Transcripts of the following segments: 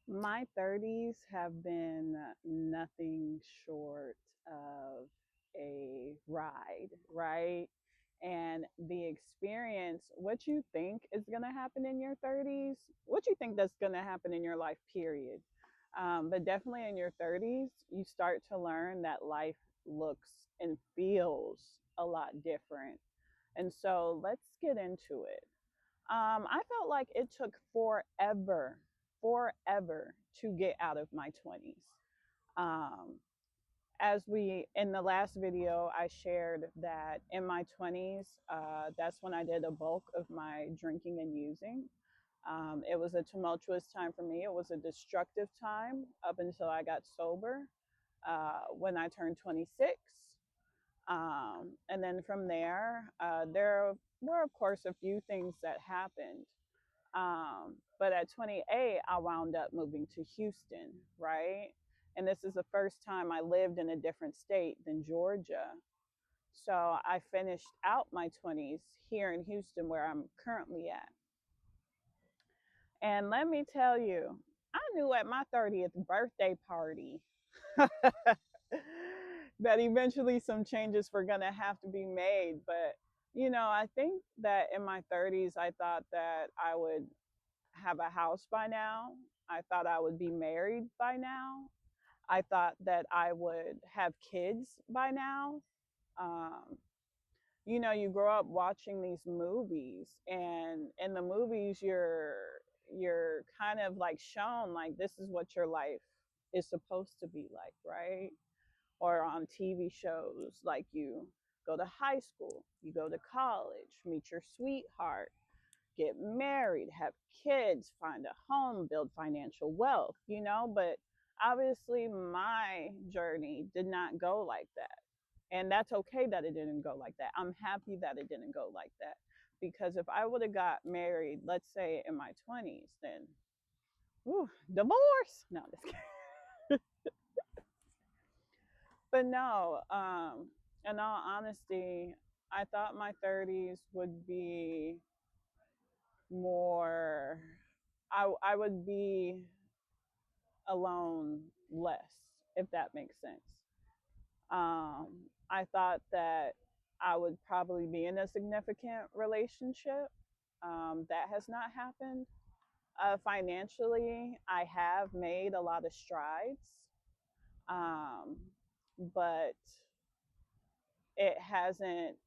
My 30s have been nothing short of a ride, right? And the experience, what you think is going to happen in your 30s, what you think that's going to happen in your life, period. But definitely in your 30s, you start to learn that life looks and feels a lot different. And so let's get into it. I felt like it took forever to get out of my 20s. Um, as we, in the last video, I shared that in my 20s, that's when I did a bulk of my drinking and using. It was a tumultuous time for me. It was a destructive time up until I got sober when I turned 26. And then from there, there were, of course, a few things that happened. But at 28, I wound up moving to Houston, right? And this is the first time I lived in a different state than Georgia. So I finished out my 20s here in Houston, where I'm currently at. And let me tell you, I knew at my 30th birthday party that eventually some changes were going to have to be made. But, I think that in my 30s, I thought that I would have a house by now. I thought I would be married by now. I thought that I would have kids by now. Um, you grow up watching these movies, and in the movies, you're kind of like shown like this is what your life is supposed to be like, right? Or on TV shows, like you go to high school, you go to college, meet your sweetheart, get married, have kids, find a home, build financial wealth, but obviously my journey did not go like that. And that's okay that it didn't go like that. I'm happy that it didn't go like that. Because if I would have got married, let's say in my 20s, then divorce. No, just kidding. But no, in all honesty, I thought my 30s would be more, I would be alone less, if that makes sense. Um, I thought that I would probably be in a significant relationship. That has not happened. Financially, I have made a lot of strides, um, but it hasn't.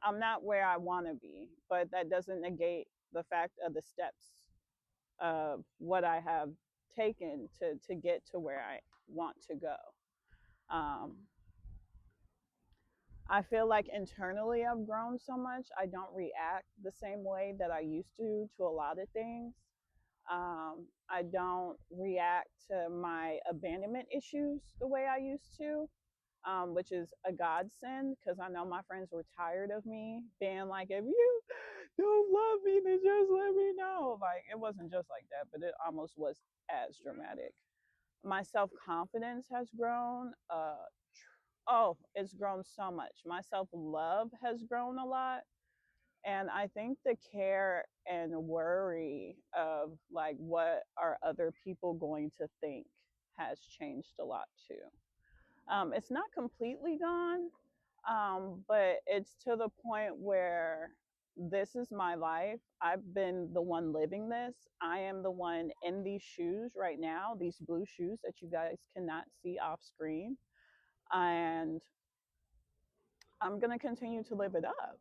I'm not where I want to be, but that doesn't negate the fact of the steps of what I have taken to get to where I want to go. Um, I feel like internally I've grown so much. I don't react the same way that I used to a lot of things. I don't react to my abandonment issues the way I used to, which is a godsend because I know my friends were tired of me being like, if you don't love me, then just let me know. Like, it wasn't just like that, but it almost was as dramatic. My self confidence has grown. Oh, it's grown so much. My self love has grown a lot. And I think the care and worry of like what are other people going to think has changed a lot too. It's not completely gone, but it's to the point where this is my life. I've been the one living this. I am the one in these shoes right now, these blue shoes that you guys cannot see off screen. And I'm going to continue to live it up,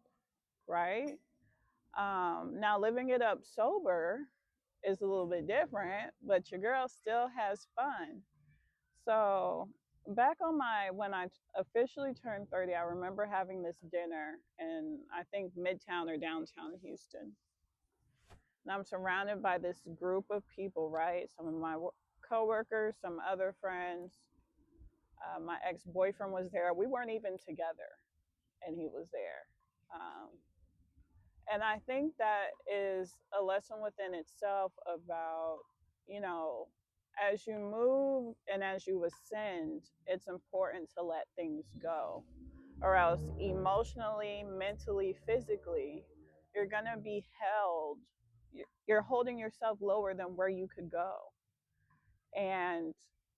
right? Now, living it up sober is a little bit different, but your girl still has fun. So, back on when I officially turned 30, I remember having this dinner in, I think, Midtown or downtown Houston. And I'm surrounded by this group of people, right? Some of my coworkers, some other friends. My ex boyfriend was there. We weren't even together, and he was there. Um, and I think that is a lesson within itself about, you know, as you move and as you ascend, it's important to let things go, or else emotionally, mentally, physically, you're going to be held, you're holding yourself lower than where you could go. And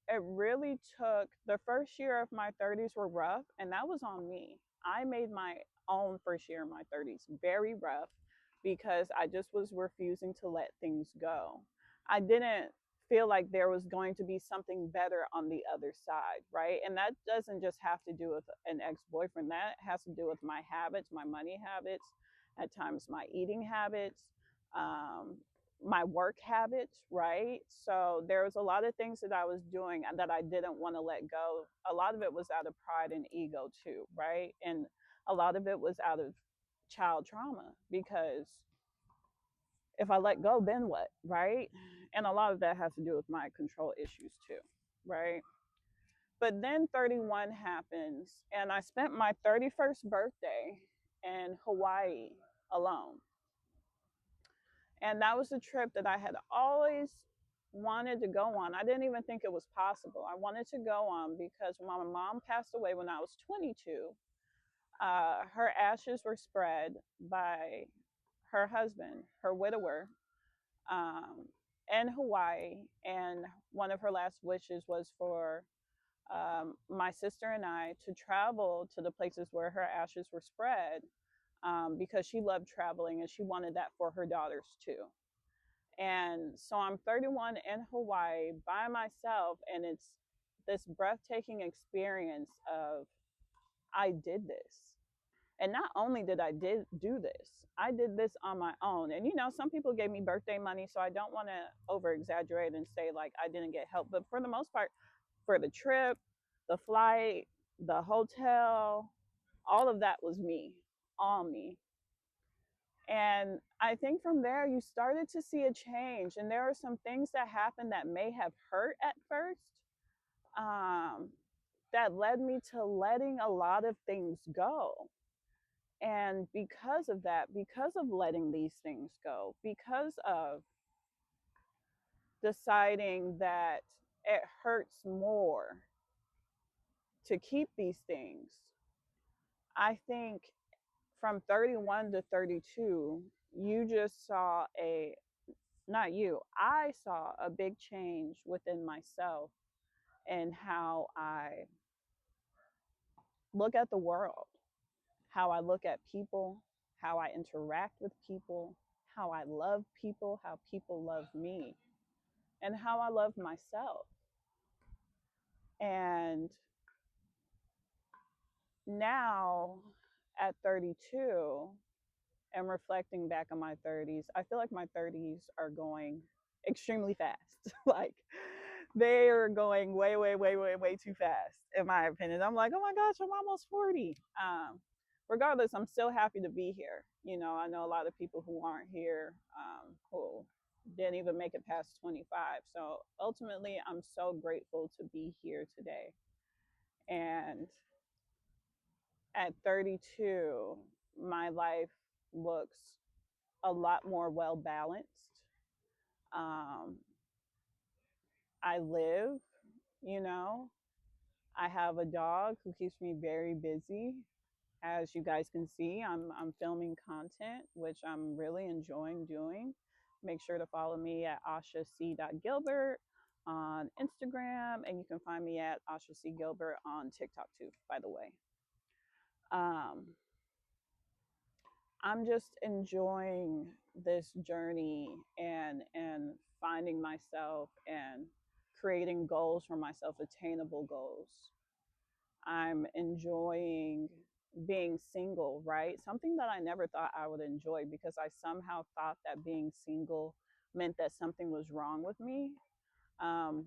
it really took, the first year of my 30s were rough, and that was on me. I made my own first year of my 30s very rough because I just was refusing to let things go. I didn't feel like there was going to be something better on the other side, right? And that doesn't just have to do with an ex-boyfriend. That has to do with my habits, my money habits, at times my eating habits, um, my work habits, right? So there was a lot of things that I was doing that I didn't want to let go. A lot of it was out of pride and ego too, right? And a lot of it was out of child trauma because if I let go, then what, right? And a lot of that has to do with my control issues too, right? But then 31 happens, and I spent my 31st birthday in Hawaii alone. And that was a trip that I had always wanted to go on. I didn't even think it was possible. I wanted to go on because when my mom passed away when I was 22, her ashes were spread by her husband, her widower, um, in Hawaii. And one of her last wishes was for my sister and I to travel to the places where her ashes were spread, because she loved traveling and she wanted that for her daughters too. And so I'm 31 in Hawaii by myself, and it's this breathtaking experience of I did this. And not only did do this, I did this on my own. And some people gave me birthday money, so I don't want to over exaggerate and say like I didn't get help, but for the most part, for the trip, the flight, the hotel, all of that was me, all me. And I think from there, you started to see a change. And there are some things that happened that may have hurt at first, um, that led me to letting a lot of things go. And because of that, because of letting these things go, because of deciding that it hurts more to keep these things, I think from 31 to 32, you just saw a not you, I saw a big change within myself and how I look at the world, how I look at people, how I interact with people, how I love people, how people love me, and how I love myself. And now at 32 and reflecting back on my 30s, I feel like my 30s are going extremely fast. Like they are going way, way, way, way, way too fast, in my opinion. I'm like, oh my gosh, I'm almost 40. Regardless, I'm still happy to be here. I know a lot of people who aren't here, who didn't even make it past 25. So ultimately, I'm so grateful to be here today. And at 32, my life looks a lot more well balanced. Um, I live, you know, I have a dog who keeps me very busy. As you guys can see, I'm filming content, which I'm really enjoying doing. Make sure to follow me at ashac.gilbert on Instagram, and you can find me at Asha C. Gilbert on TikTok too, by the way. Um, I'm just enjoying this journey and finding myself and creating goals for myself, attainable goals. I'm enjoying being single, right? Something that I never thought I would enjoy because I somehow thought that being single meant that something was wrong with me.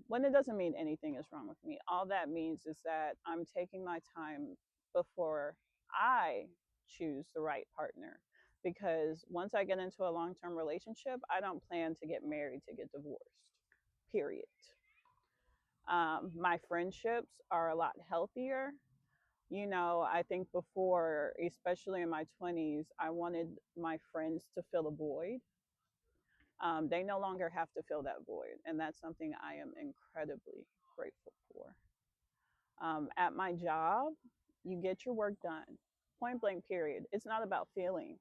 When it doesn't mean anything is wrong with me. All that means is that I'm taking my time before I choose the right partner. Because once I get into a long term relationship, I don't plan to get married to get divorced, period. My friendships are a lot healthier. I think before, especially in my 20s, I wanted my friends to fill a void. They no longer have to fill that void. And that's something I am incredibly grateful for. At my job, you get your work done, point blank, period. It's not about feelings.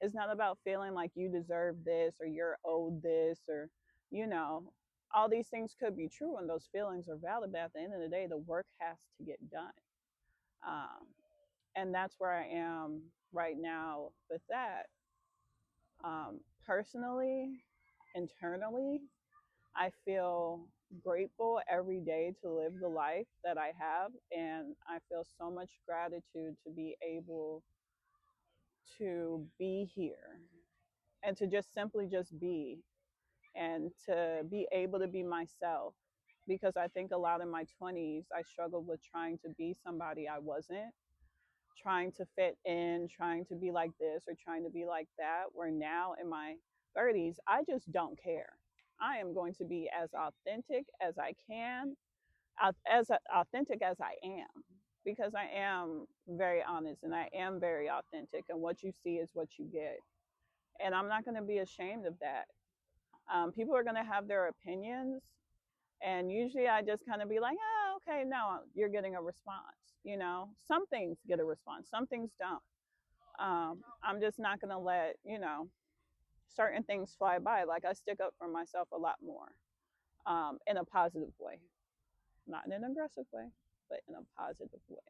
It's not about feeling like you deserve this or you're owed this or, you know, all these things could be true and those feelings are valid, but at the end of the day, the work has to get done. Um, and that's where I am right now with that. Personally, internally, I feel grateful every day to live the life that I have. And I feel so much gratitude to be able to be here and to just simply just be and to be able to be myself. Because I think a lot in my 20s, I struggled with trying to be somebody I wasn't, trying to fit in, trying to be like this or trying to be like that. Where now in my 30s, I just don't care. I am going to be as authentic as I can, as authentic as I am, because I am very honest and I am very authentic. And what you see is what you get. And I'm not going to be ashamed of that. People are going to have their opinions. And usually I just kind of be like, oh, okay, no, you're getting a response. You know, some things get a response, some things don't. I'm just not going to let, certain things fly by. Like I stick up for myself a lot more in a positive way, not in an aggressive way, but in a positive way.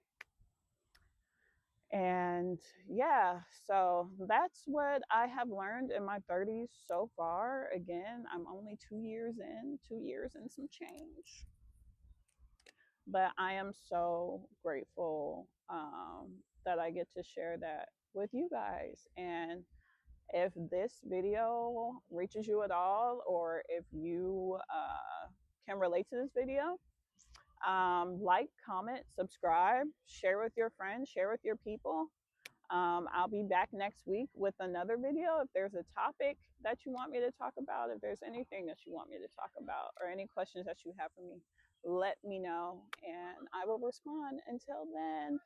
And yeah, so that's what I have learned in my 30s so far. Again, I'm only 2 years in, 2 years and some change. But I am so grateful that I get to share that with you guys. And if this video reaches you at all, or if you can relate to this video, like, comment, subscribe, share with your friends, share with your people. I'll be back next week with another video. If there's a topic that you want me to talk about, if there's anything that you want me to talk about, or any questions that you have for me, let me know and I will respond. Until then,